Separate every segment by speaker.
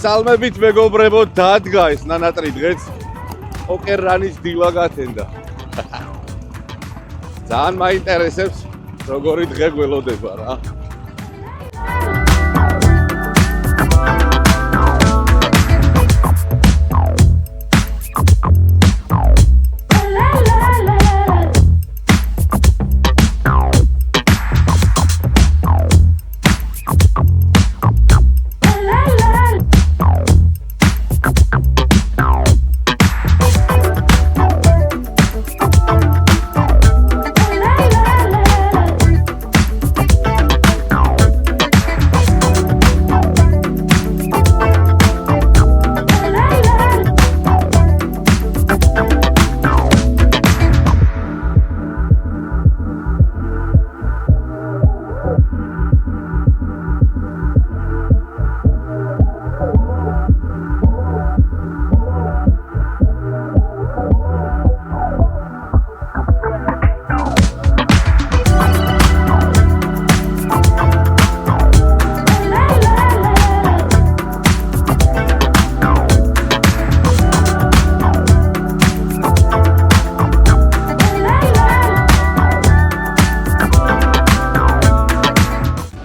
Speaker 1: Salmebit მეგობრებო, დადგა ეს ნანატრი დღეც. პოკერანის დილა გათენდა. ძალიან მაინტერესებს, როგორი დღე გველოდება რა.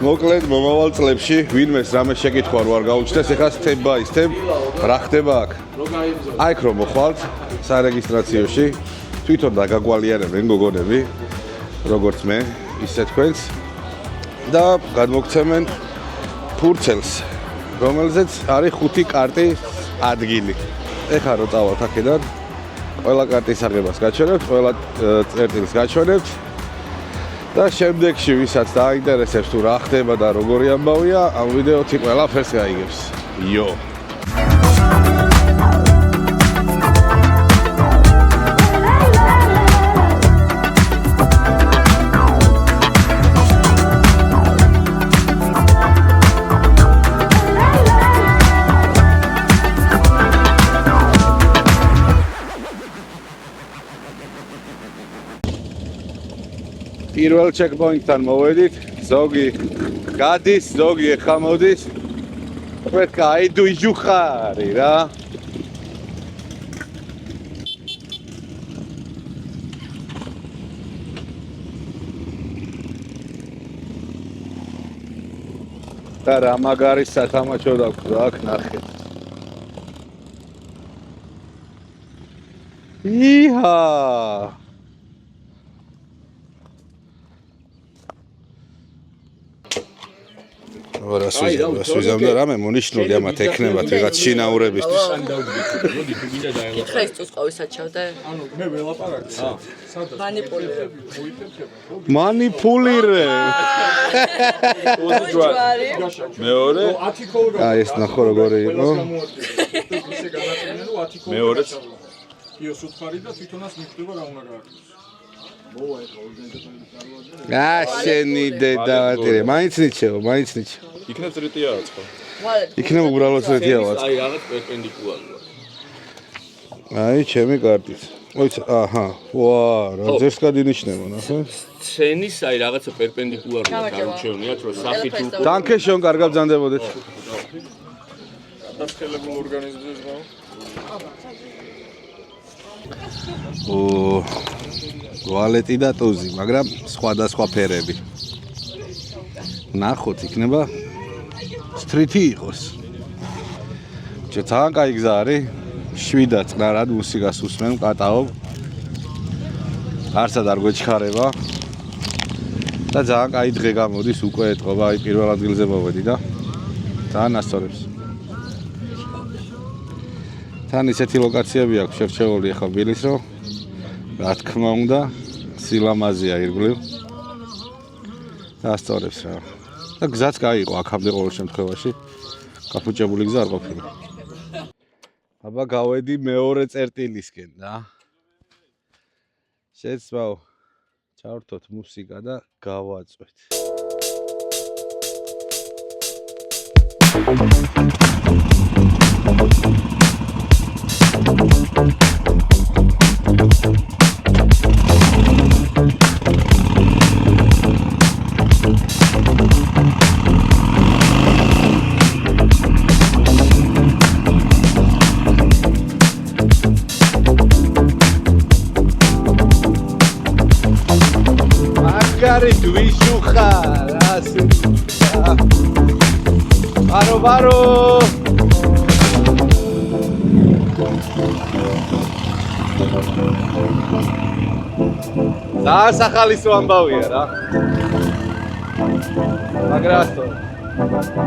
Speaker 1: მოკლედ მომავალ წლებში ვინმეს რამე შეკითხვა რო არ გაუჩნდეს, ეხლა step by step რა ხდება აქ. აი იქ რომ მოხვალთ სარეგისტრაციოში, თვითონ დაგაგვალიანებენ გოგონები, როგორც მე, ისე თქვენს და გადმოგცემენ ფურცელს, რომელზეც არის 5 კარტის ადგილი. ეხლა რო წავალთ აქედან, ყველა კარტის აღებას გაჩვენებთ, ყველა წერტილს გაჩვენებთ. და შემდეგში ვისაც დაინტერესებს თუ რა ხდება და როგორი ამბავია, ამ ვიდეოთი ყველაფერს გაიგებს. იო. პირველ checkpoint-თან მოვედით, ზოგი გადის, ზოგი ეხა მოდის. თქვენ გაიდუ იჯუხარი რა. და რა მაგარი სათამაშო დაგვდა აქ ნახეთ. იჰა! ვიზამდა რამე მონიშნული ამათ ექნებათ ვიღაც შინაურებისთვის.
Speaker 2: ითხრა ის წუწყავი საჩავდა?
Speaker 3: ანუ მე ველაპარაკე.
Speaker 2: მანიპულირე.
Speaker 1: მანიპულირე. მეორე? აი ეს ნახო როგორი იყო. მეორე?
Speaker 3: იოს უთხარი და თვითონაც მიხვდება რა უნდა გააკეთოს.
Speaker 1: შენი დედავატირე, მაინც ნიჩეო.
Speaker 4: იქნებ წრიტია აწყო.
Speaker 1: იქნებ უბრალოდ წრიტია აწყო.
Speaker 4: აი რაღაც პერპენდიკულარია.
Speaker 1: აი ჩემი კარტიც. მოიცა, აჰა. ვა, რა ძერს გადინიშნება, ნახე.
Speaker 4: სცენის აი რაღაცა პერპენდიკულარია გამჩევნიათ, რომ საფით უკვე
Speaker 1: დანკეშონ, კარგად ბრძანდებოდეთ.
Speaker 3: დასხელებულ ორგანიზმზე ზღვა.
Speaker 1: ვალეტი და ტუზი, მაგრამ სხვადასხვა ფერები. ნახოთ, იქნება სტრიტი იყოს. ძალიან კაი გზა არის. 7 წნარად მუსიკას უსმენ, ვკატაობ. არცად არ გვეჩქარება. და ძალიან კაი დღე გამოდის, უკვე ეტყობა, აი პირველ ადგილზე მოვედი და ძალიან ასწორებს. თან ისეთი ლოკაციები აქვს შერჩეული ახლა ბილის, რომ რა თქმა უნდა, სილამაზეა ირგვლივ. და ასწორებს რა. და გზაც გაიყო აქამდე ყოველ შემთხვევაში. გაფუჭებული გზა არ ყოფილა. აბა გავედი მეორე წერტილისკენ და შეცვალ ჩავრთოთ მუსიკა და გავაწვეთ. არის ვიშუხარ ასე ბარო ძალიან სახალისო ამბავია რა მაგრასო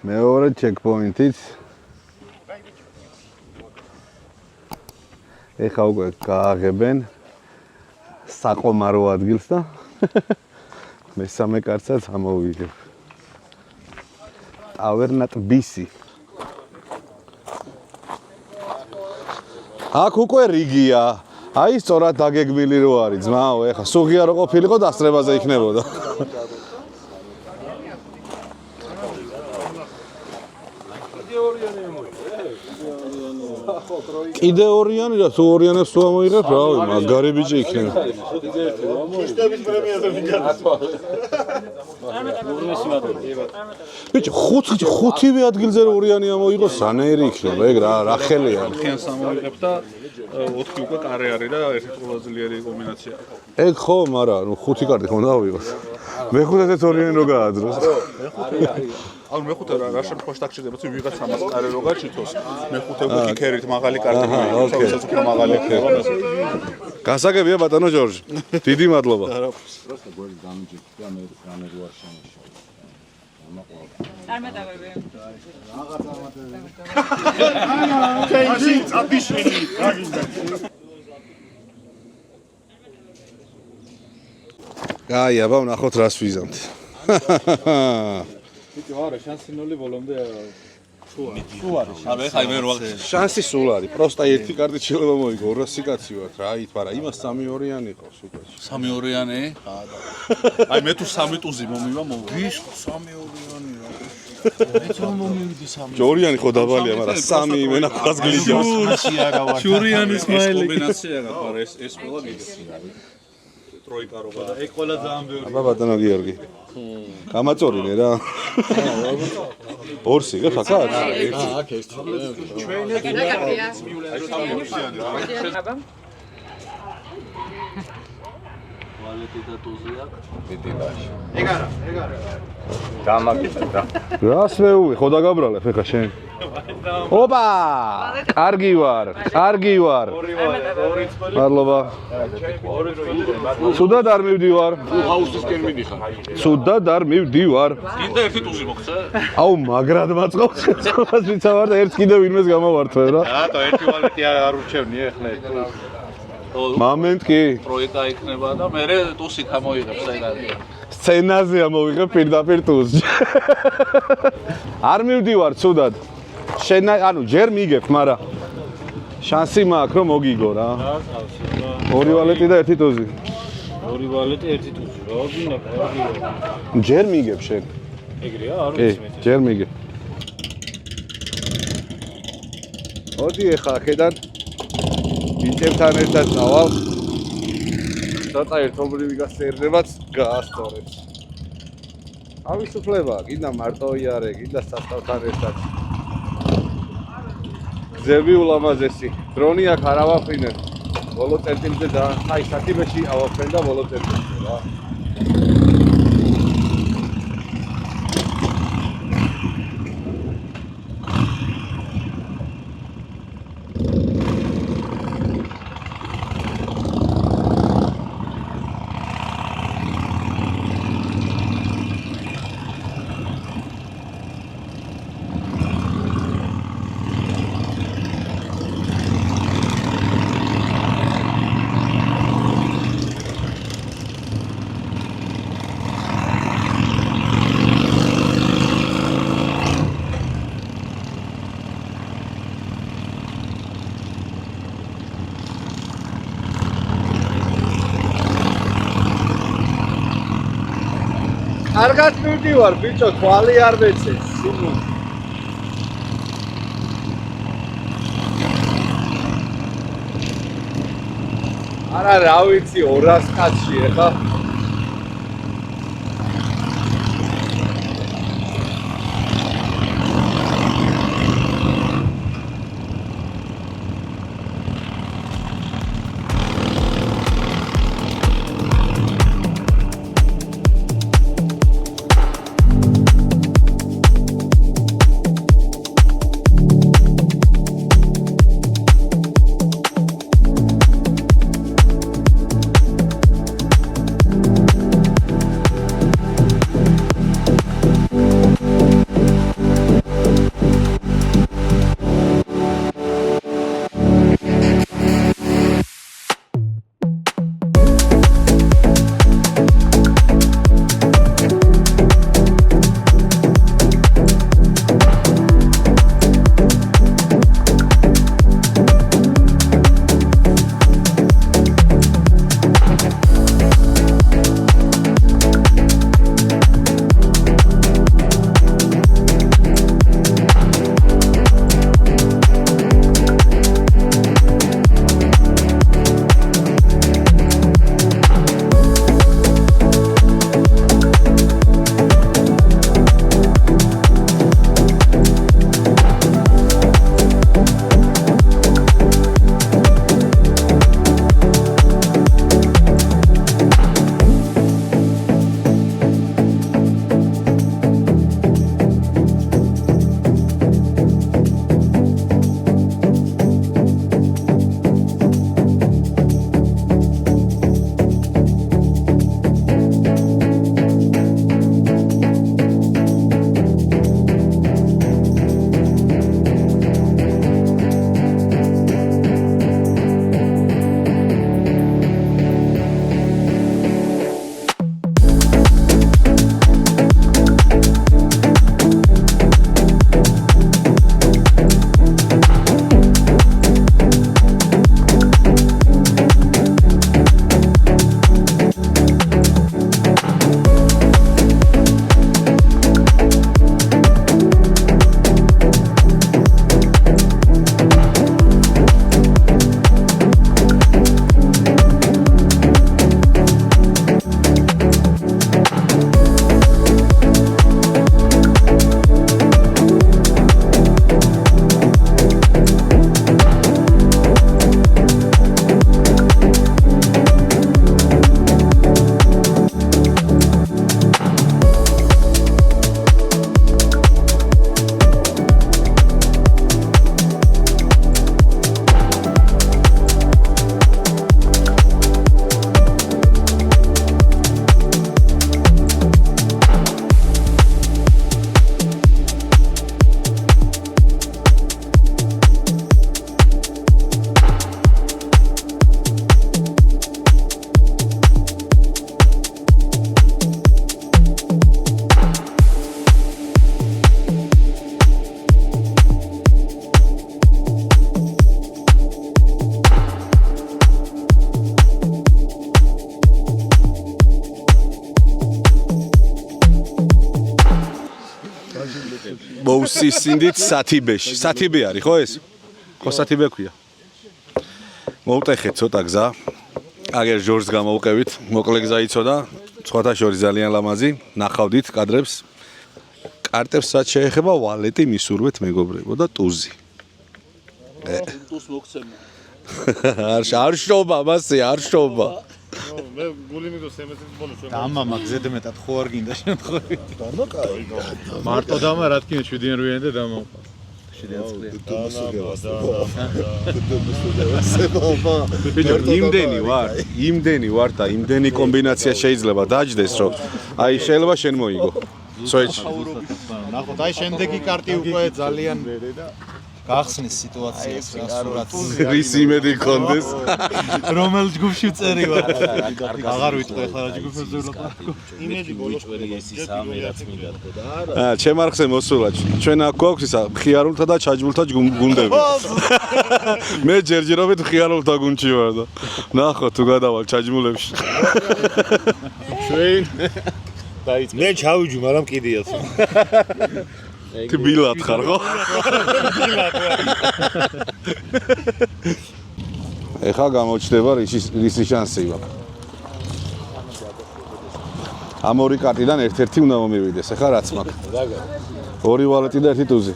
Speaker 1: მეორე ჩეკპოინტიც ეხა უკვე გააღებენ საყომარო ადგილს და მესამე კაცსაც ამოვიგებ ტავერნა-ტბისი აქ უკვე რიგია აი სწორად დაგეგმილი რო არის ძმაო ეხა სუღია რო ყოფილიყო დასწრებაზე იქნებოდა კიდე ორიანი და თუ ორიანებს თუ ამოიღებ, რავი, მაგარი ბიჭი იქნება. შტების პრემიაზე მიგაცა. ბიჭი, ხუთივე ადგილზე ორიანი ამოიღოს, სანაირი იქნება, ეგ რა ხელია.
Speaker 3: ხიანს ამოიღებ და 4 უკვე კარე არის და ერთი ყველაზე ძლიერი კომბინაცია.
Speaker 1: ეგ ხო, მაგრამ ნუ 5 კარტი ხომ დავიღოს. მეხუთედაც ორიანი რო გააძროს.
Speaker 3: ანუ მეხუთე რა შემთხვევაში დაგჭირდება თუ ვიღაც ამას კარე რო გაჩითოს მეხუთე უკვე ქერით მაღალი კარტი მოიწევს უფრო მაღალი ქერი
Speaker 1: გასაგებია ბატონო ჯორჯი დიდი მადლობა აი აბა ვნახოთ რას ვიზამთ
Speaker 3: არა, შანსი ნული ბოლომდე სულ არის. არა, ეხლა მე რო
Speaker 1: შანსი სულ არის. პროსტა ერთი კარტი შეიძლება მოიგო 200 კაცი ვარ რა, ით, მაგრამ იმას 3-2-იანი ყავს უკვე.
Speaker 3: 3-2-იანი? აი მე თუ 3 ტუზი მომივა მოვა. ვის 3-2-იანი რა. მე თუ მომივიდი 3.
Speaker 1: ჯორიანი ხო დაბალია, მაგრამ 3 იმენა ყავს გლიჯავს.
Speaker 3: შურიანი სმაილი. კომბინაცია რა, მაგრამ ეს ყველა გიგებს. ტროიკა რობა და ეგ ყველა ძალიან ბევრი.
Speaker 1: აბა ბატონო გიორგი. გამაწორინე რა. ორს იგებს აქაც?
Speaker 5: აქ ეს
Speaker 1: რას მეუვი, ხო დაგაბრალე ფეხა შენ. ოპა! კარგი ვარ. მადლობა. სუდად არ მივდივარ.
Speaker 4: აუსისკენ მიდიხარ.
Speaker 1: სუდად არ მივდივარ.
Speaker 3: კიდე ერთი ტუზი მოგწე?
Speaker 1: აუ მაგრად მაწყობს. ცოტას ვიცავარ და ერთ კიდე ვინმეს გამოვართვე რა.
Speaker 3: რატო ერთი ვალეტი არ ურჩევნი ეხლა?
Speaker 1: მომენტ კი.
Speaker 3: პროექტა იქნება და მე ტუსი გამოიღებს ეგარია.
Speaker 1: სცენაზე ამოვიღებ პირდაპირ ტუზს. არ მივდივარ ცუდად. შენ ანუ ჯერ მიგებ, მაგრამ შანსი მაქვს რომ მოგიგო რა. ორი ვალეტი და ერთი ტუზი.
Speaker 5: ორი ვალეტი ერთი ტუზი. რა გინდა?
Speaker 1: ჯერ მიგებ შენ.
Speaker 5: ეგრეა, არ
Speaker 1: კი,
Speaker 5: ვიცი მე.
Speaker 1: ჯერ მიგებ. მოდი ახლა აქედან ბიჭებთან ერთად წავალ. ცოტა ერთობლივი გასწერდებაც გაასწორებს. ავისუფლება, კიდე მარტო იარე, კიდე სასწავთან ერთად. გზები ულამაზესი. დრონი აქ არ ავაფრინე. ბოლო წერტილზე აი საკიბეში ავაფრენ და ბოლო წერტილზე რა. კარგად მივდივარ, ბიჭო, თვალი არ მეცეს. არა, რა ვიცი, 200 კაცში ხა. მოუსისინდით სათიბეში. სათიბე არის ხო ეს? ხო სათიბე ქვია. მოუტეხეთ ცოტა გზა. აგერ ჟორჟს გამოვყევით. მოკლე გზა იცოდა. სხვათა შორის ძალიან ლამაზი. ნახავდით კადრებს. კარტებს რაც შეეხება ვალეტი მისურვეთ მეგობრებო და ტუზი.
Speaker 3: ტუს მოგცემ.
Speaker 1: არ შობა მასე, არ შობა.
Speaker 5: მე გული მიგოს ემეცის ბოლოს ჩვენ.
Speaker 6: დამამა გზედმეტად ხო არ გინდა შემთხვევით. დამა კაი. მარტო დამა რა თქმა 7-იან და დამა. 7-იან წლია.
Speaker 1: ბიჭო, იმდენი ვარ და იმდენი კომბინაცია შეიძლება დაждდეს, რომ აი შეიძლება შენ მოიგო. სოიჩი.
Speaker 6: ნახოთ, აი შემდეგი კარტი უკვე ძალიან გახსნის სიტუაციას რა სურათს.
Speaker 1: რის იმედი გქონდეს?
Speaker 6: რომელ ჯგუფში წერი ვარ? აღარ ვიტყვი ახლა რა ჯგუფზე ვლაპარაკო. იმედი ბოლოს ეს სამი რაც მინდა თქო და არა.
Speaker 1: ჩემ არხზე მოსულა. ჩვენ აქ გვაქვს ისა მხიარულთა და ჩაჯმულთა გუნდები. მე ჯერჯერობით მხიარულთა გუნდში ვარ და ნახოთ თუ გადავალ ჩაჯმულებში.
Speaker 6: ჩვენ მე ჩავიჯი, მაგრამ კიდიაც.
Speaker 1: თბილად ხარ ხო? ეხა გამოჩნდება რისი შანსი აქვს. ამ ორი კარტიდან ერთ-ერთი უნდა მომივიდეს. ეხა რაც მაქვს? ორი ვალეტი და ერთი ტუზი.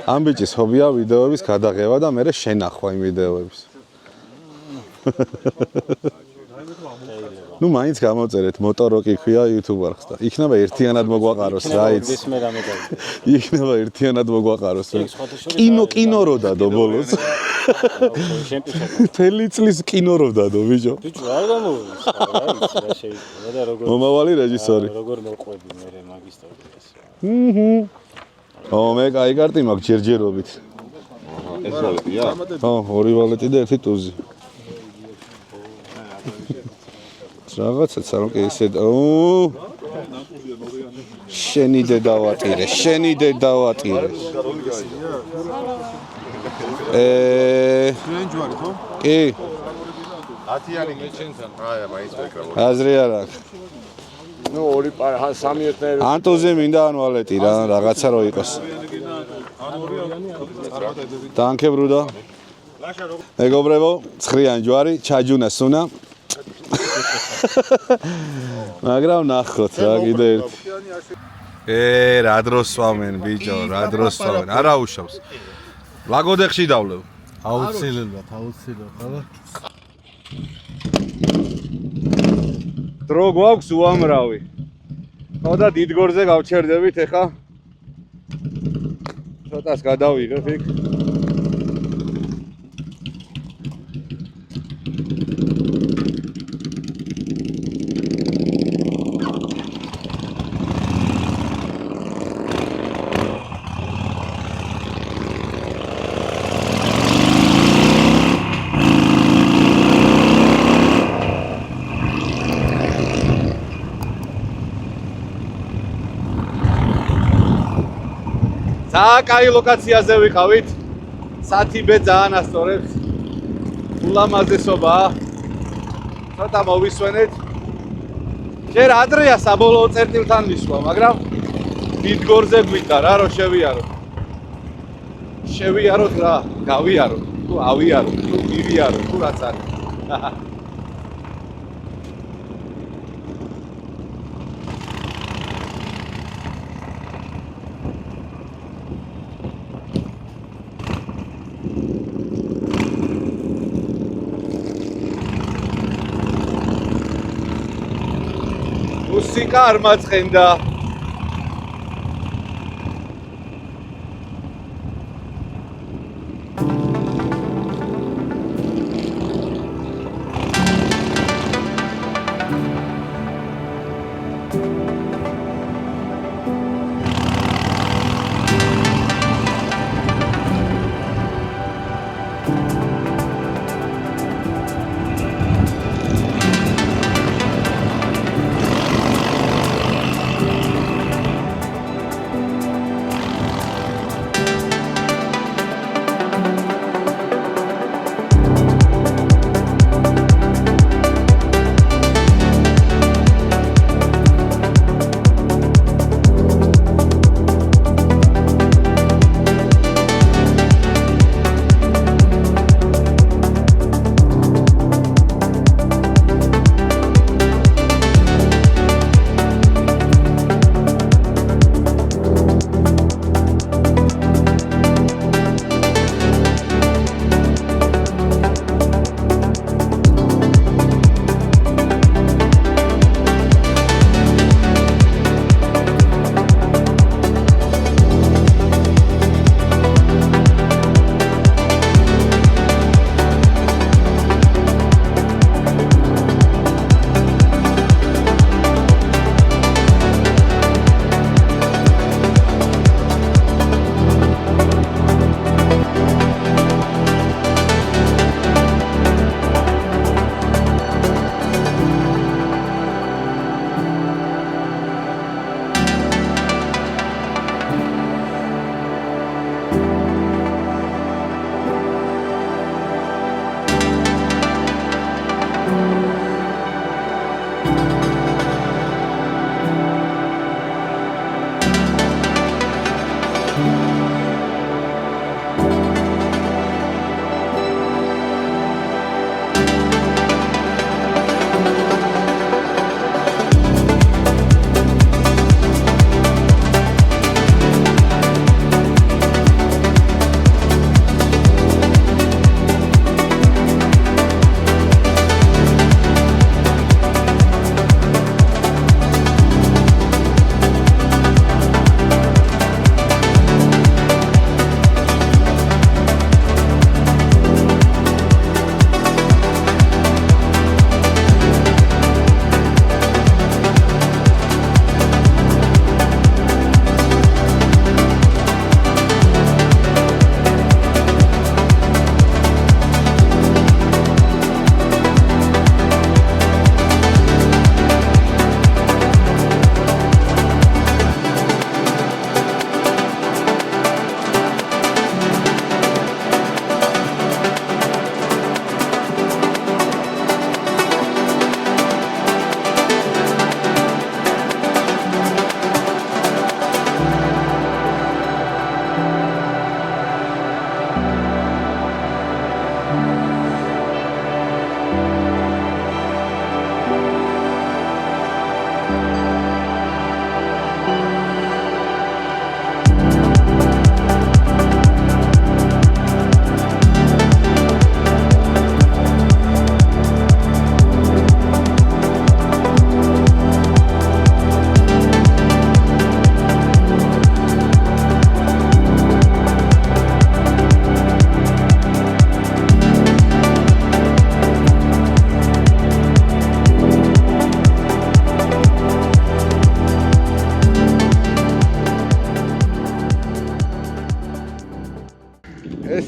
Speaker 1: ამ ბიჭის ჰობია ვიდეოების გადაღება და მე შენახვა იმ ვიდეოების. ნუ მაინც გამოწერეთ მოტოროკი ქვია YouTube არხს და იქნება ერთიანად მოგვაყაროს რა იცი. იქნება ერთიანად მოგვაყაროს. კინო რო დადო ბოლოს. თელი წლის კინო რო დადო ბიჭო.
Speaker 5: ბიჭო არ გამოვიდეს რა იცი რა შეიძლება და როგორ
Speaker 1: მომავალი რეჟისორი.
Speaker 5: როგორ მოყვები მე მაგისტრატურას.
Speaker 1: მე კაი კარტი მაქვს ჯერჯერობით.
Speaker 3: ეს ვალეტია?
Speaker 1: ორი ვალეტი და ერთი ტუზი. რაღაცაც არ მოკი ესე შენი დედავატირე შენ
Speaker 3: ჯვარი ხო?
Speaker 1: კი
Speaker 3: 10-იანი გეჩენთან. აი მაინც ვეკრავო.
Speaker 1: აზრი არ აქვს.
Speaker 5: ნუ ორი სამი ერთნაირი
Speaker 1: ანტუზე მინდა ან ვალეტი რა რაღაცა რო იყოს. დანკე ბრუდა. მეგობრებო, ცხრიან ჯვარი, ჩაჯუნა სუნა. მაგრამ ნახოთ რა კიდე ერთი. რა დროს სვამენ ბიჭო, რა დროს სვამენ. არა უშავს. ლაგოდეხში დავლევ.
Speaker 6: აუცილებლად, ხო?
Speaker 1: დრო გვაქვს უამრავი. ხო და დიდგორზე გავჩერდებით ეხა. ცოტას გადავიღებ იქ. ძალიან კაი ლოკაციაზე ვიყავით. სათიბე ძალიან ასწორებს. ულამაზესობაა. ცოტა მოვისვენეთ. ჯერ ადრეა საბოლოო წერტილთან მისვლა, მაგრამ დიდგორზე გვიტა რა რომ შევიაროთ. შევიაროთ რა, გავიაროთ, თუ ავიაროთ, თუ მივიაროთ, თუ რაც არის. მუსიკა არ მაწყენდა.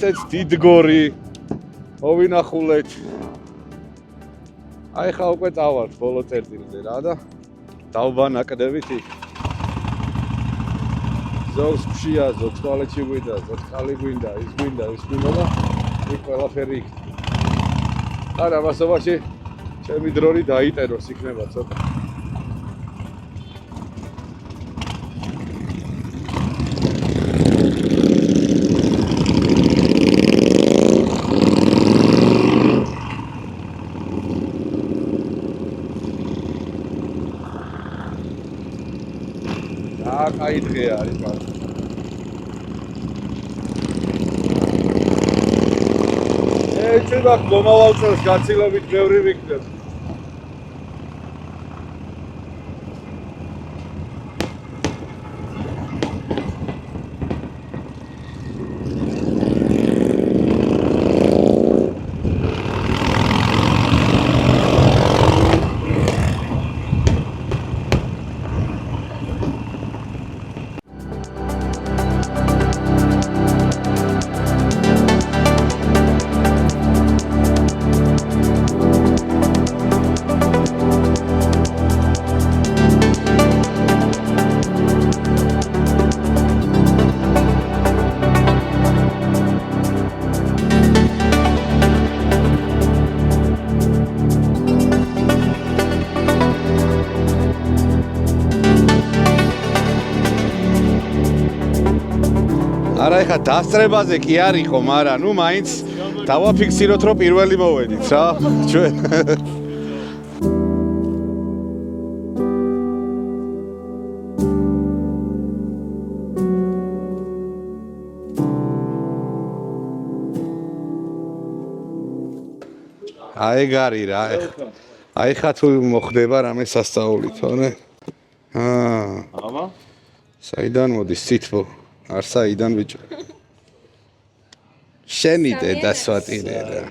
Speaker 1: ესეც დიდგორი. მოვინახულეთ. აი ხა უკვე წავართ ბოლო წერტილზე რა და დავბანაკდებით იქ. ზოგს ფშია, ზოგს ტუალეტში გვინდა, ზოგს ხალი გვინდა, ის გვინდა და იქ ყველაფერი იქ. არა, მასობაში ჩემი დრონი დაიტეროს იქნება ცოტა. აი დღე არის მაგრამ ეჭვება მომავალ წელს გაცილებით ბევრი ვიქნებ არა ეხა დასწრებაზე კი არ იყო, მაგრამ ნუ მაინც დავაფიქსიროთ რომ პირველი მოვედით რა ჩვენ აი გარი რა აი ხა თუ მოხდება რამე სასწაულით ხო?
Speaker 5: აბა
Speaker 1: საიდან მოდის სითბო? არ საიდან ბიჭო. შენი დედა სვატინე რა.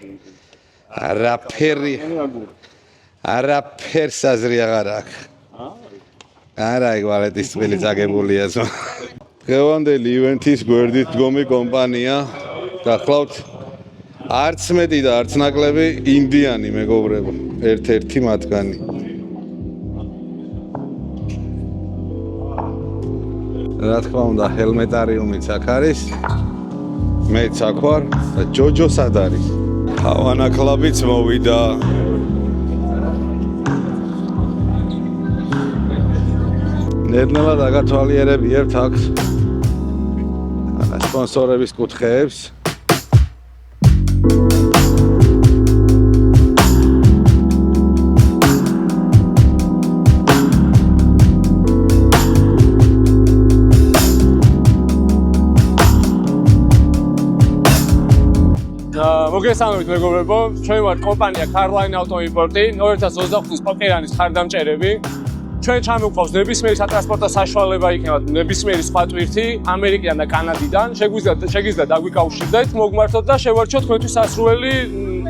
Speaker 1: არაფერს აზრი აღარ აქვს. არა იგვალეთის წვილი წაგებულია ზო. დღევანდელი ივენთის გვერდით დგომი კომპანია გახლავთ არც მეტი და არც ნაკლები ინდიანი მეგობრებო, ერთ-ერთი მათგანი. რა თქმა უნდა, ჰელმეტარიუმიც აქ არის. მეც აქ ვარ და ჯოჯო სად არის? ჰავანა კლუბიც მოვიდა. ნერნელა დაგათვალიერებიებთ აქ სპონსორების კუთხეებს.
Speaker 7: მოგესალმებით მეგობრებო, ჩვენ ვართ კომპანია Carline Auto Import-ი, 2025 პოკერანის ხარდამჭერები. ჩვენ ჩამოვყავს ნებისმიერი სატრანსპორტო საშუალება იქნება ნებისმიერი სხვა ტვირთი ამერიკიდან და კანადიდან. შეგიძლიათ დაგვიკავშირდეთ, მოგმართოთ და შევარჩიოთ თქვენთვის სასრული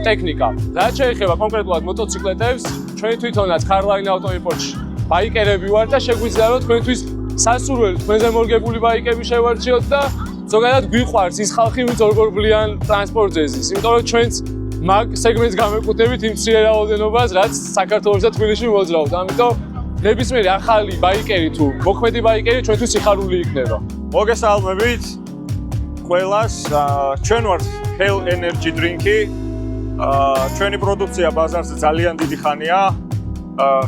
Speaker 7: ტექნიკა. რაც შეეხება კონკრეტულად მოტოციკლეტებს, ჩვენ თვითონაც Carline Auto Import-ში ბაიკერები ვართ და შეგვიძლია რომ თქვენთვის სასურველი თქვენზე მორგებული ბაიკები შევარჩიოთ და ზოგადად გვიყვარს ის ხალხი, ვინც ორგორბლიან ტრანსპორტზე ზის, იმიტომ რომ ჩვენც მაგ სეგმენტს გამოვკვდებით იმ მცირე რაოდენობას, რაც საქართველოს და თბილისში მოძრაობთ. ამიტომ ნებისმიერი ახალი ბაიკერი თუ მოქმედი ბაიკერი ჩვენთვის სიხარული იქნება.
Speaker 3: მოგესალმებით ყველას, ჩვენ ვართ Hell Energy Drink-ი. ჩვენი პროდუქცია ბაზარზე ძალიან დიდი ხანია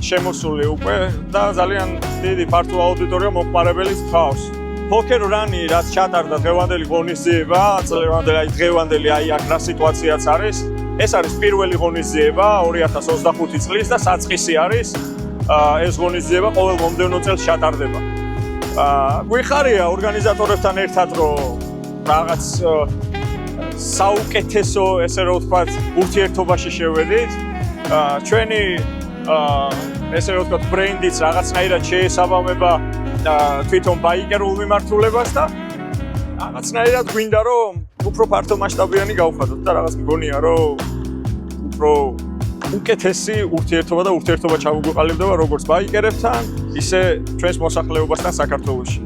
Speaker 3: შემოსული უკვე და ძალიან დიდი ფართო აუდიტორია მომხმარებელიც ჰყავს. Poker Run-ი რაც ჩატარდა დღევანდელი ღონისძიება, დღევანდელი აი აქ რა სიტუაციაც არის. ეს არის პირველი ღონისძიება 2025 წლის და საწყისი არის. ეს ღონისძიება ყოველ მომდევნო წელს ჩატარდება. გვიხარია ორგანიზატორებთან ერთად რომ რაღაც საუკეთესო, ესე რომ ვთქვათ, ურთიერთობაში შევედით. ჩვენი ესე რომ ვთქვათ, ბრენდიც რაღაცნაირად შეესაბამება თვითონ ბაიკერულ მიმართულებას და რაღაცნაირად გვინდა რომ უფრო ფართო მასშტაბიანი გავხადოთ და რაღაც მგონია რომ უფრო უკეთესი ურთიერთობა და ურთიერთობა ჩაგვიყალიბდება როგორც ბაიკერებთან, ისე ჩვენს მოსახლეობასთან საქართველოში.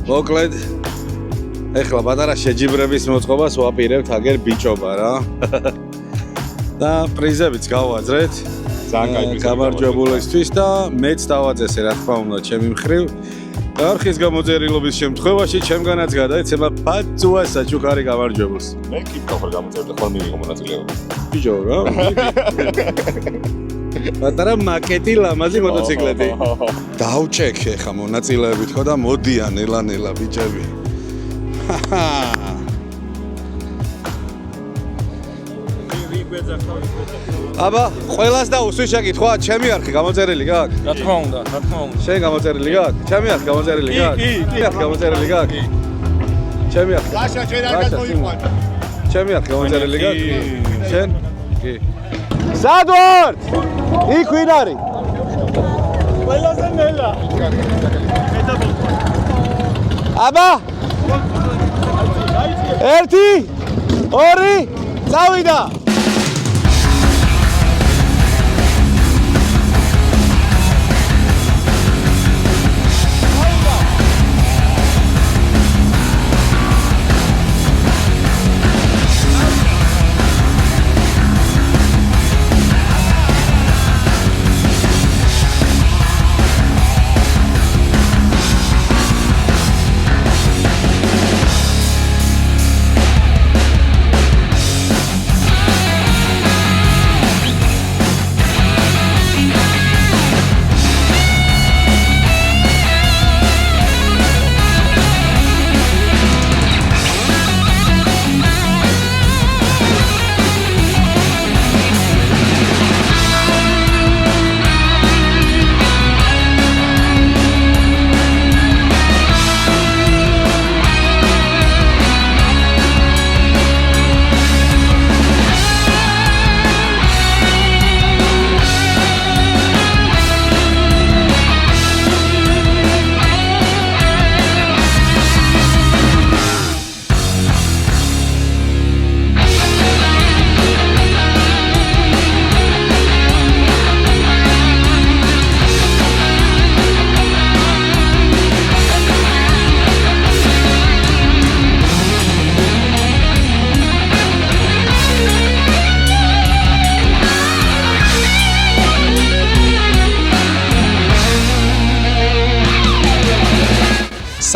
Speaker 1: მოკლედ ეხლა პატარა შეჯიბრების მოწყობას ვაპირებთ აგერ ბიჭობა რა. და პრიზებიც გავაძრეთ.
Speaker 3: ძალიან კაი პრიზები.
Speaker 1: გამარჯვებულისთვის და მეც დავაწესე რა თქმა უნდა ჩემი მხრივ. არხის გამოწერილობის შემთხვევაში ჩემგანაც გადაეცემა ფაცუა საჩუქარი გამარჯვებულს.
Speaker 3: მე კი ვქავარ გამოწერილი ხოლმე მიიღო მონაწილეობა.
Speaker 1: ბიჭო რა. პატარა მაკეტი ლამაზი მოტოციკლეტი. დავჭექე ხა მონაწილეები თქო და მოდიან ნელა ბიჭები. აბა, ყველას და უსვი შეკითხვა, ჩემი არხი გამოწერილი გაქვს?
Speaker 7: რა თქმა უნდა.
Speaker 1: შენ გამოწერილი გაქვს? ჩემი არხი გამოწერილი გაქვს? კი, არხი გამოწერილი გაქვს? ჩემი არხი. ლაშა ჩვენ არ გადმოიყვანთ. ჩემი არხი გამოწერილი გაქვს? შენ? კი. სად ვარ? იქ ვინ არის? ყველაზე ნელა. აბა! 1 2 წავიდა!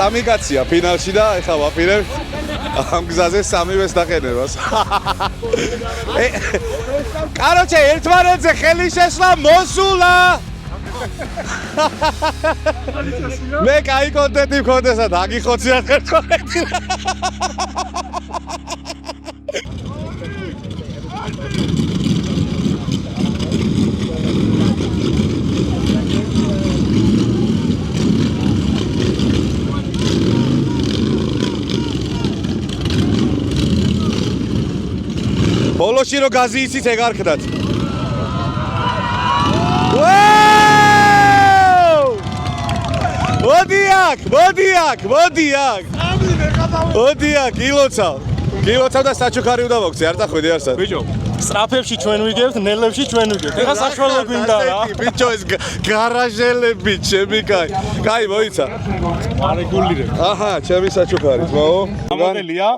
Speaker 1: სამი კაცია ფინალში და ეხლა ვაპირებთ ამ გზაზე სამივეს დაყენებას. კაროჩე ერთმანეთზე ხელი შესვლა მოსულა. მე კაი კონტენტი მქონდესა და აგიხოციათ ერთმანეთი. ბოლოში რო გაზი იცით ეგ არ ხდათ. მოდი აქ. მოდი აქ, გილოცავ და საჩუქარი უნდა მოგცე, არ დახვედი არსად.
Speaker 3: ბიჭო, სტრაფებში ჩვენ ვიგებთ, ნელებში ჩვენ ვიგებთ. ეხლა საშუალო გვინდა რა.
Speaker 1: ბიჭო, ეს გარაჟელები, ჩემი კაი. კაი, მოიცა.
Speaker 3: არეგულირებ.
Speaker 1: აჰა, ჩემი საჩუქარი, ძმაო.
Speaker 3: მოდელია?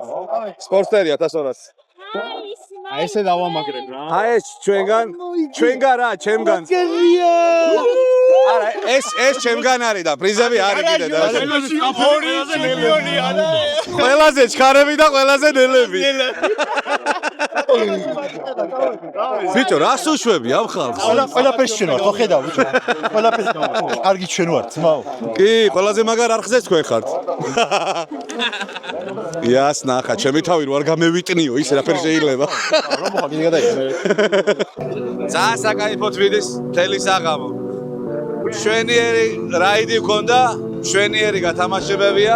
Speaker 1: სპორტსტერია 1200.
Speaker 3: აი ესე დავამაგრებ რა.
Speaker 1: აი ეს ჩვენგან რა, ჩემგან. არა, ეს ჩემგან არის და პრიზები არის კიდე და. ყველაზე ჩქარები და ყველაზე ნელები. ბიჭო, რას უშვები ამ ხალხს?
Speaker 6: ყველაფერს ჩვენ ვართ, ხო ხედავ ბიჭო. ყველაფერს კარგი ჩვენ ვართ, ძმაო.
Speaker 1: კი, ყველაზე მაგარ არხზე თქვენ ხართ. იასნა, ხა, ჩემი თავი რო არ გამევიტნიო, ის რაფერ შეიძლება.
Speaker 6: რომ მოხა კიდე გადაიღე.
Speaker 1: ძალიან საკაიფოდ ვიდეს მთელი საღამო. შვენიერი რაიდი მქონდა, შვენიერი გათამაშებებია,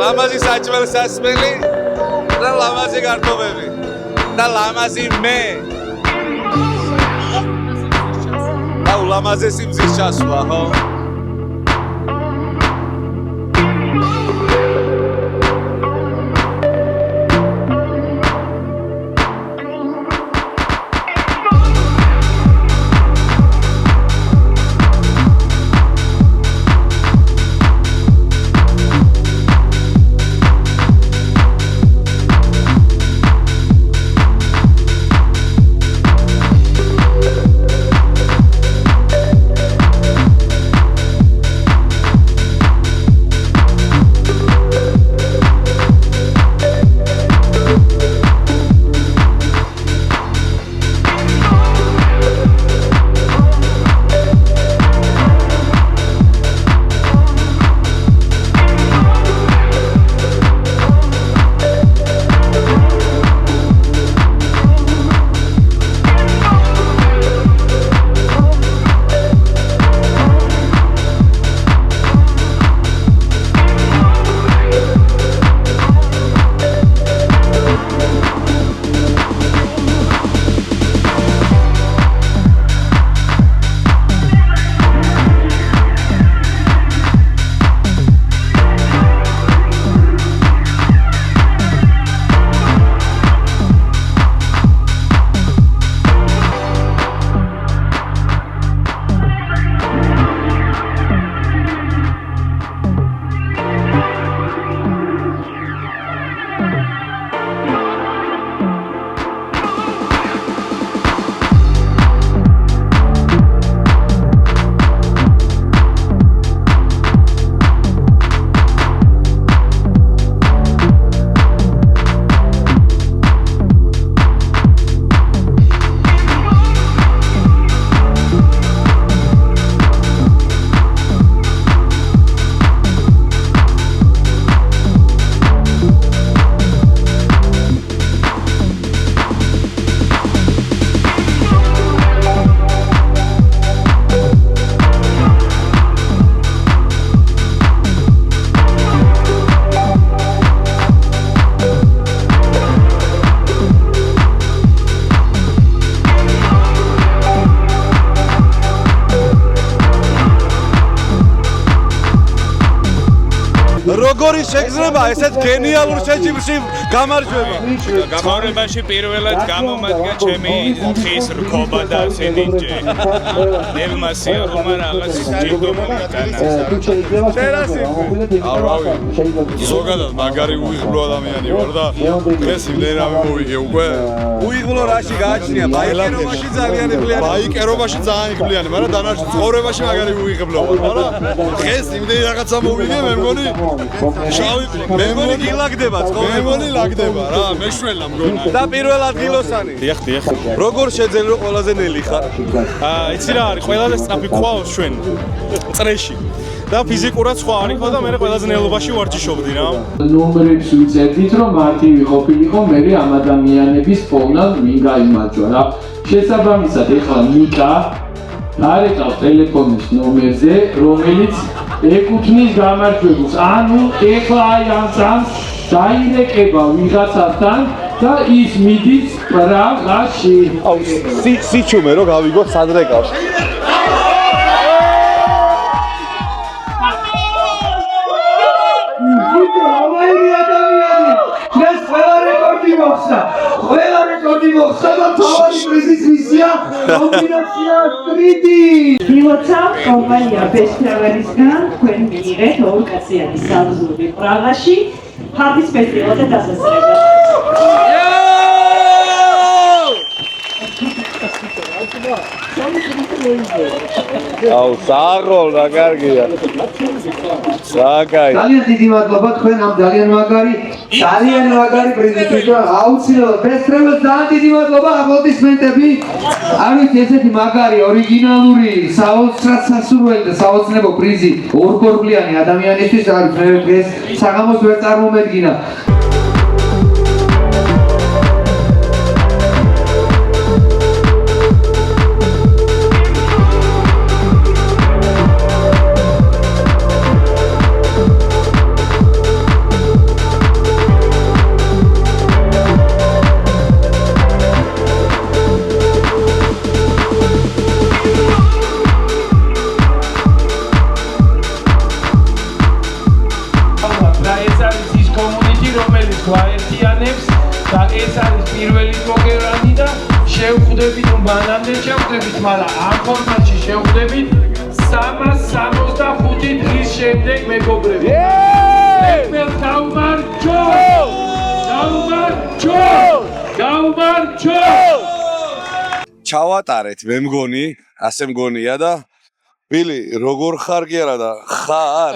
Speaker 1: ლამაზი საჭმელ-სასმელი და ლამაზი გართობები და ლამაზი მე. და ულამაზესი მზის ჩასვლა, ხო? როგორი შეგრძნება ესეთ გენიალურ შეჯიბრში გამარჯვება?
Speaker 8: ცხოვრებაში პირველად გამომადგა ჩემი ხის რქობა და სენიჯე. ნებმა სიარულმა რაღაც ჯილდო მომიტანა.
Speaker 6: ზოგადად მაგარი უიღბლო ადამიანი ვარ და დღეს იმდენად მოვიგე უკვე.
Speaker 1: უიღბლო რაში გააჩნია? ბაიკერობაში ძალიან იღბლიანი.
Speaker 6: ბაიკერობაში ძალიან იღბლიანი, მაგრამ დანარჩენ ცხოვრებაში მაგარი უიღბლო ვარ, მაგრამ დღეს იმდენი რაღაცა მოვიგე, მე მგონი შავი
Speaker 1: მე მგონი გილაგდება ცხოვრება.
Speaker 6: მე მგონი ლაგდება რა, მეშველა მგონი.
Speaker 1: და პირველ ადგილოსანი.
Speaker 6: დიახ.
Speaker 1: როგორ შეძენ რომ ყველაზე ნელი ხარ?
Speaker 6: იცი რა არის, ყველაზე სწრაფი ყავს ჩვენ წრეში. და ფიზიკურად სხვა არ იყო და მე ყველაზე ნელობაში ვარჯიშობდი რა.
Speaker 9: ნომრებს ვიწერდით, რომ მარტივი ყოფილიყო, მე ამ ადამიანების ფონად ვინ გაიმარჯვა რა. შესაბამისად, ეხლა ნიკა არეკავს ტელეფონის ნომერზე, რომელიც ეკუთვნის გამარჯვებულს. ანუ ეხლა აი ამ წამს დაირეკება ვიღაცასთან და ის მიდის პრაღაში.
Speaker 1: აუ სიჩუმე რომ გავიგოთ სად რეკავს.
Speaker 9: ყველა რეკორდი მოხდა და თავარი პრიზის მისია კომბინაცია სტრიტი.
Speaker 10: მილოცავ კომპანია Best Travel-ისგან თქვენ მიიღეთ ორკაციანი სამზური პრაღაში ფარდის ფესტივალზე დასასრულებლად.
Speaker 1: აუ საღოლ რა კარგია. საკაი.
Speaker 9: ძალიან დიდი მადლობა თქვენ ამ ძალიან მაგარი პრეზენტისთვის და აუცილებლად Best Travel-ს ძალიან დიდი მადლობა, აპლოდისმენტები. არის ესეთი მაგარი ორიგინალური საოცრად სასურველი და საოცნებო პრიზი ორგორბლიანი ადამიანისთვის არის მე დღეს საღამოს ვერ წარმომედგინა. და ეს არის პირველი პროგრამი და შევხვდებით მანამდე შევხვდებით, მაგრამ ამ ფორმატში შევხვდებით 365 დღის შემდეგ მეგობრები. გაუმარჯო!
Speaker 1: ჩავატარეთ, მე მგონი, ასე მგონია და ბილი, როგორ ხარ კი არა და ხარ?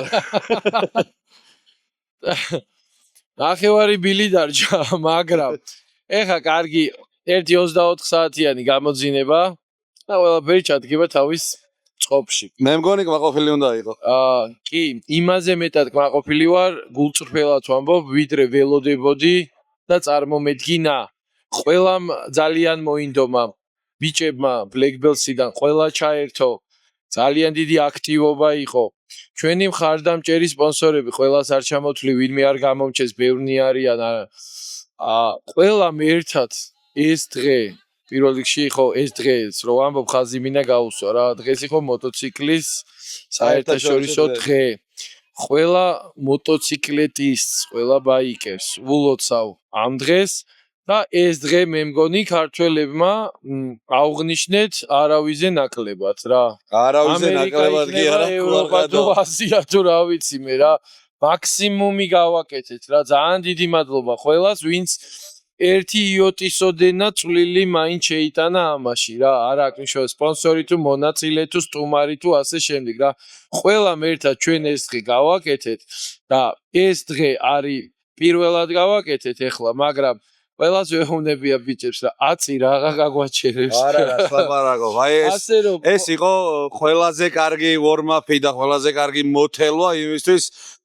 Speaker 7: ნახევარი ბილი დარჩა, მაგრამ ეხა კარგი 1-24 საათიანი გამოძინება და ყველაფერი ჩადგება თავის წყობში.
Speaker 1: მე მგონი კმაყოფილი უნდა იყო.
Speaker 7: კი, იმაზე მეტად კმაყოფილი ვარ, გულწრფელად ვამბობ, ვიდრე ველოდებოდი და წარმომედგინა. ყველამ ძალიან მოინდომა, ბიჭებმა Black Bells-იდან ყველა ჩაერთო. ძალიან დიდი აქტივობა იყო. ჩვენი მხარდამჭერი სპონსორები ყველას არ ჩამოთვლი, ვინმე არ გამომჩეს, ბევრნი არიან. ყველამ ერთად ეს დღე პირველ რიგში იყო ეს დღეს, რომ ამბობ ხაზი მინდა გაუსვა რა. დღეს იყო მოტოციკლის საერთაშორისო დღე. ყველა მოტოციკლეტის, ყველა ბაიკერს ულოცავ ამ დღეს და ეს დღე მე მგონი ქართველებმა აუღნიშნეთ არავიზე ნაკლებად რა.
Speaker 1: არავიზე ნაკლებად კი არა,
Speaker 7: ევროპა თუ აზია თუ რა ვიცი მე რა. მაქსიმუმი გავაკეთეთ რა. ძალიან დიდი მადლობა ყველას, ვინც ერთი იოტისოდენა წვლილი მაინც შეიტანა ამაში რა. არ აქვს მნიშვნელობა სპონსორი თუ მონაწილე თუ სტუმარი თუ ასე შემდეგ რა. ყველამ ერთად ჩვენ ეს დღე გავაკეთეთ და ეს დღე არის პირველად გავაკეთეთ ეხლა, მაგრამ ყველას ვეუბნებია ბიჭებს რა, აცი რაღა გაგვაჩერებს.
Speaker 1: არა, ლაპარაკო. აი ეს იყო ყველაზე კარგი ვორმაპი და ყველაზე კარგი მოთელვა იმისთვის,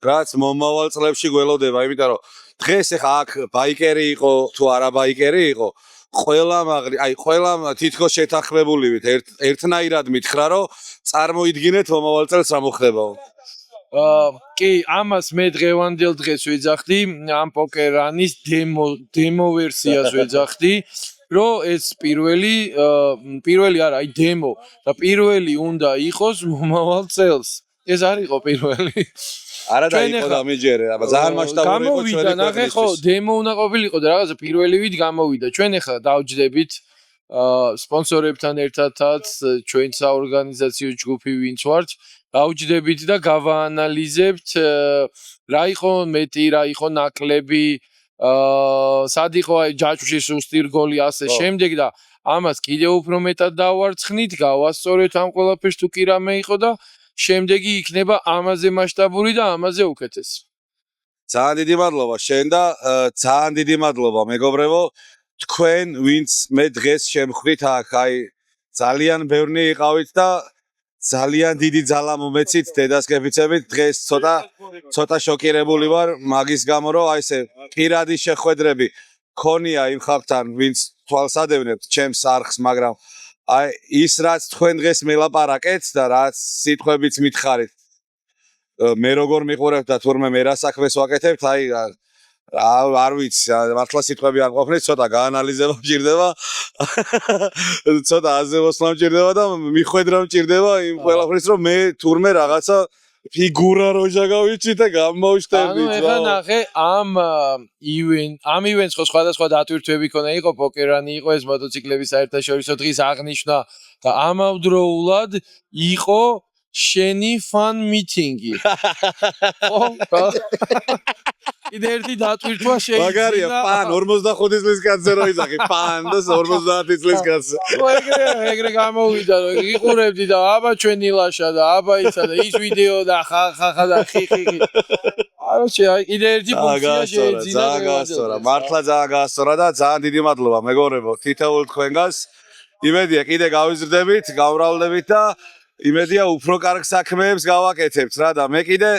Speaker 1: რაც მომავალ წლებში გველოდება, იმიტომ რომ დღეს ახლა აქ ბაიკერი იყო თუ არა ბაიკერი იყო, ყველამ თითქოს შეთანხმებული ვით, ერთნაირად მითხრა, რომ წარმოიდგინეთ მომავალ წელს რა მოხდებაო.
Speaker 7: კი, ამას მე დღევანდელ დღეს ვეძახდი, ამ პოკერანის დემო ვერსიას ვეძახდი, რომ ეს პირველი არა, აი დემო და პირველი უნდა იყოს მომავალ წელს.
Speaker 9: ეს არ იყო პირველი.
Speaker 1: არა დაიყო და მიჯერე, აბა ძალიან მასშტაბური იყო ჩვენი
Speaker 9: გამოვიდა, ნახე ხო, დემო უნდა ყოფილიყო და რაღაცა პირველი ვით გამოვიდა. ჩვენ ახლა დავჯდებით სპონსორებთან ერთადაც ჩვენ საორგანიზაციო ჯგუფი ვინც ვართ, დავჯდებით და გავაანალიზებთ რა იყო მეტი, რა იყო ნაკლები, სად იყო ჯაჭვში სუსტი რგოლი ასე შემდეგ და ამას კიდევ უფრო მეტად დავარცხნით, გავასწორეთ ამ ყველაფერს თუ კი რამე იყო და შემდეგი იქნება ამაზე მასშტაბური და ამაზე უკეთესი.
Speaker 1: ძალიან დიდი მადლობა შენ და ძალიან დიდი მადლობა მეგობრებო. თქვენ ვინც მე დღეს შემხვდით აქ, აი ძალიან ბევრი იყავით და ძალიან დიდი ძალა მომეცით დედას გეფიცებით. დღეს ცოტა შოკირებული ვარ მაგის გამო, რომ აი ესე პირადი შეხვედრები ქონია იმ ხალხთან, ვინც თვალსადევნებთ ჩემს არხს, მაგრამ აი ის რაც თქვენ დღეს მელაპარაკეთ და რაც სიტყვებიც მითხარით, მე როგორ მიყურებთ და თურმე მე რა საქმეს ვაკეთებთ, აი არ ვიცი, მართლა სიტყვები არ ყოფნით, ცოტა გაანალიზება მჭირდება, ცოტა აზევოსლა მჭირდება და მიხვედრა მჭირდება იმ ყველაფრის, რომ მე თურმე რაღაცა ფიგურა როჟა გავიჩი და გამოვშტებით.
Speaker 9: ეხლა ნახე ამ ივენტს ხო სხვადასხვა დატვირთვები ქონა, იყო პოკერანი, იყო ეს მოტოციკლების საერთაშორისო დღის აღნიშვნა და ამავდროულად იყო შენი ფან მიტინგი. ხო? კიდე ერთი დატვირთვა შეიძლება.
Speaker 1: მაგარია, ფან 45 წლის კაცზე რო იძახი, ფან და 50 წლის კაცზე.
Speaker 9: ეგრე გამოვიდა, რომ იყურებდი და აბა ჩვენი ლაშა და აბა ისა და ის ვიდეო და ხახა და ხიხი. არჩე, კიდე ერთი ფუნქცია შეეძინა.
Speaker 1: ძალიან გაასწორა, მართლა ძალიან გაასწორა და ძალიან დიდი მადლობა მეგობრებო, თითოეულ თქვენგანს. იმედია კიდე გავიზრდებით, გამრავლდებით და იმედია უფრო კარგ საქმეებს გავაკეთებთ რა და მე კიდე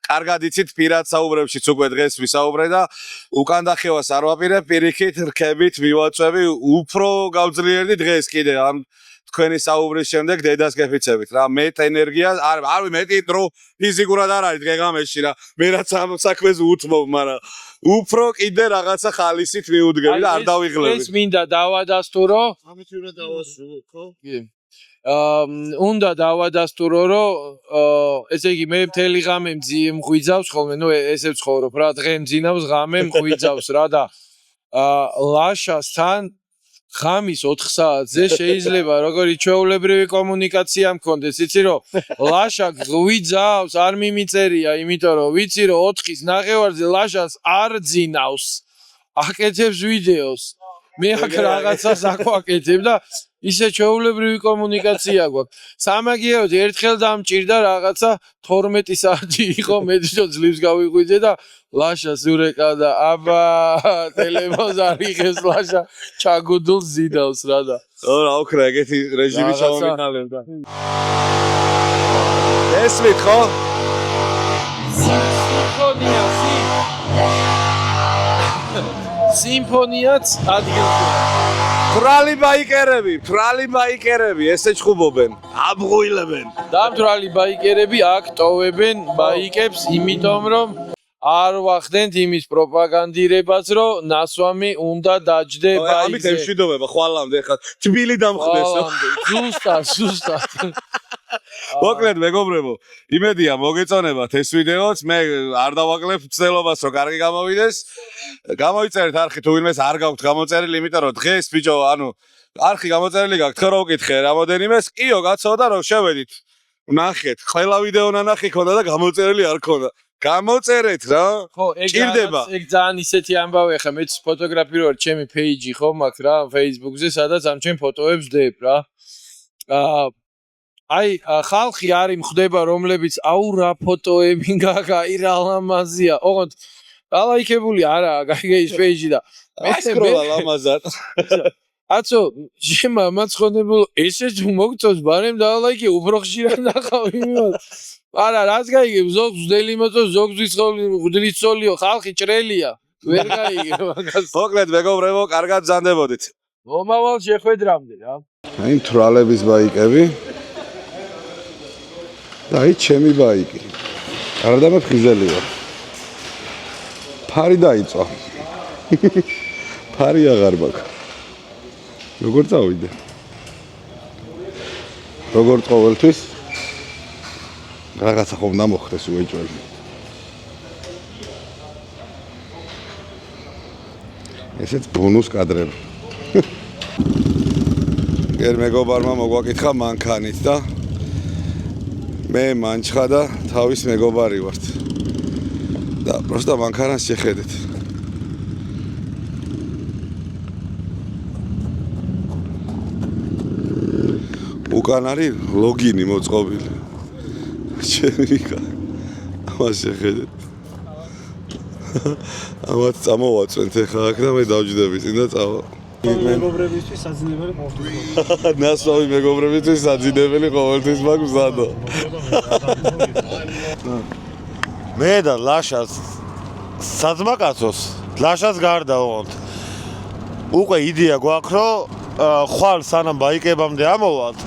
Speaker 1: კარგად იცით პირად საუბრებშიც უკვე დღეს ვისაუბრე და უკან დახევას არ ვაპირებ, პირიქით რქებით მივაწვევი, უფრო გავძლიერდი დღეს კიდე ამ თქვენი საუბრის შემდეგ დედას გეფიცებით რა. მეტ ენერგია, არ მეტი დრო ფიზიკურად არ არის დღე-ღამეში რა. მე რაც ამ საქმეს უთმობ, მაგრამ უფრო კიდე რაღაცა ხალისით მიუდგები და არ დავიღლები.
Speaker 9: ეს მინდა დავადასტურო.
Speaker 5: ამით უნდა დავასრულო, ხო?
Speaker 9: კი. უნდა დავადასტურო, რომ ესე იგი მე მთელი ღამე მღვიძავს ხოლმე, ნუ ესე ვცხოვრობ რა, დღე მძინავს, ღამე მღვიძავს რა და ლაშასთან ღამის 4 საათზე შეიძლება როგორი ჩვეულებრივი კომუნიკაცია მქონდეს, იცი რომ ლაშა ღვიძავს, არ მიმიწერია, იმიტომ რომ ვიცი რომ 4-ის ნახევარზე ლაშას არ ძინავს, აკეთებს ვიდეოს. მე აქ რაღაცას აკვაკეთებ და ისე ჩვეულებრივი კომუნიკაცია გვაქვს. სამაგიეროდ ერთხელ დამჭირდა რაღაცა 12 საათი იყო, მე თვითონ ძლივს გავიღვიძე და ლაშას ურეკა და აბა ტელეფონს არ იღებს ლაშა ჩაგუდულს ზიდავს რა და.
Speaker 1: რა უქრა ეგეთი რეჟიმი ჩავამიტალებდა. ესმით ხო?
Speaker 9: სიმფონიაც ადგილზეა.
Speaker 1: ფრალი ბაიკერები, ესე ჩხუბობენ, აბღუილებენ.
Speaker 9: დამთვრალი ბაიკერები აქ ტოვებენ ბაიკებს, იმიტომ რომ არ ვახდენთ იმის პროპაგანდირებას, რომ ნასვამი უნდა დაჯდე ბაიკზე.
Speaker 1: ამით ემშვიდობება ხვალამდე ხა თბილი დამხდეს.
Speaker 9: ზუსტად.
Speaker 1: მოკლედ მეგობრებო, იმედია მოგეწონებათ ეს ვიდეოც, მე არ დავაკლებ ცდილობას რომ კარგი გამოვიდეს. გამოიწერეთ არხი თუ ვინმეს არ გაქვთ გამოწერილი, იმიტომ რომ დღეს ბიჭო, ანუ არხი გამოწერილი გაქვთ, ხო რა უკითხე რამოდენიმეს, კიო გაცო და რომ შევედით. ნახეთ, ყველა ვიდეო ნანახი ქონდა და გამოწერილი არ ქონდა. გამოწერეთ რა.
Speaker 9: ხო,
Speaker 1: ჭირდება.
Speaker 9: ეგ ძალიან ისეთი ამბავია ხა, მეც ფოტოგრაფი რო ვარ, ჩემი პეიჯი ხო მაქვს რა, Facebook-ზე, სადაც ამ ჩემ ფოტოებს ვდებ რა. აი ხალხი არის მხდება, რომლებიც აუ რა ფოტოები გააი რა ლამაზია. ოღონდ ალაიქებული არაა გაიგეის პეიჯი და
Speaker 1: მე სკროლა ლამაზად.
Speaker 9: აცო, შემა მაცხონებულ ესე თუ მოგწონს, ბარემ დაალაიქე, უფრო ხშირად ნახავ იმას. არა, რაც გაიგებ, ზოგს ვდელი მოწონს, ზოგს ვდრიცოლიო, ხალხი ჭრელია. ვერ გაიგებ მაგას.
Speaker 1: მოკლედ მეგობრებო, კარგად ბრძანდებოდით.
Speaker 9: მომავალ შეხვედრამდე რა.
Speaker 1: აი თრალების ბაიკები. და აი ჩემი ბაიკი. გარდამე ფხიზელი ვარ. ფარი დაიწვა. ფარი აღარ მაქვს. როგორ წავიდე? როგორ ყოველთვის? რაღაცა ხომ დამოხდეს უეჭველი. ესეც ბონუს კადრები. გერ მეგობარმა მოგვაკითხა მანქანით და მე მანჩხა და თავის მეგობარი ვართ. და პროსტა მანქანას შეხედეთ. უკან არის ლოგინი მოწყობილი. ჩემიკა. ამას შეხედეთ. ამათ წამოვაწვენთ ახლა აქ და მე დავჯდები წინ და წავა.
Speaker 6: მეგობრებისთვის საძინებელი ყოველთვის.
Speaker 1: ნასვავი მეგობრებისთვის საძინებელი ყოველთვის მაქვს მზადო.
Speaker 6: მე და ლაშას საძმაკაცოს ლაშას გარდა ვონთ. უკვე იდეა გვაქვს რომ ხვალ სანამ ბაიკებამდე ამოვალთ.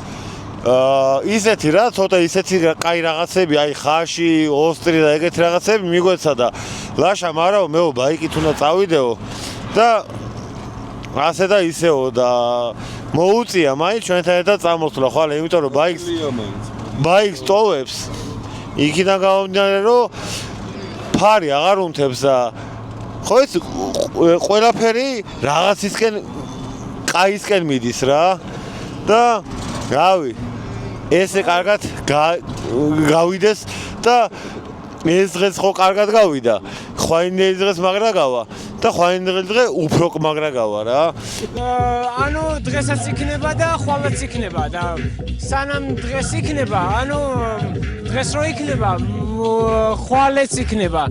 Speaker 6: ისეთი რა, ცოტა ისეთი კაი რაღაცები, აი ხაში, ოსტრი და ეგეთი რაღაცები მიგვეცა და ლაშამ არაო მეო ბაიკით უნდა წავიდეო და ასე და ისეო და მოუწია მაინც ჩვენთან ერთად წამოსვლა ხვალ, იმიტომ რომ ბაიკს ტოვებს იქიდან გამომდინარე რომ ფარი აღარ უნთებს და ხო ეს ყველაფერი რაღაცისკენ კაისკენ მიდის რა და რავი ესე კარგად გავიდეს და ეს დღეს ხო კარგად გავიდა ხვაინდელი დღეს მაგრა გავა და ხვაინდელი დღე უფრო მაგრა გავა რა
Speaker 11: ანუ დღესაც იქნება და ხვალაც იქნება და სანამ დღეს იქნება ანუ დღეს რო იქნება ხვალეც იქნება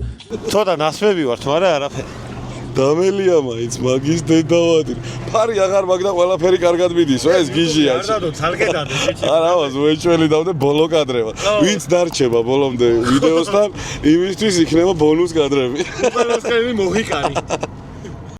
Speaker 6: ცოტა ნასვები ვართ მაგრამ არაფერი
Speaker 1: დამელია მაინც მაგის დედავადი. ფარი აღარ მაგ და ყველაფერი კარგად მიდის, ეს გიჟია.
Speaker 6: არა, თალკე დადე, შეჭი.
Speaker 1: არა, უეჭველი დავდე ბოლო კადრება. ვინც დარჩება ბოლომდე ვიდეოსთან, იმისთვის იქნება ბონუს კადრები.
Speaker 6: ყველასკენი მოჰიკანი.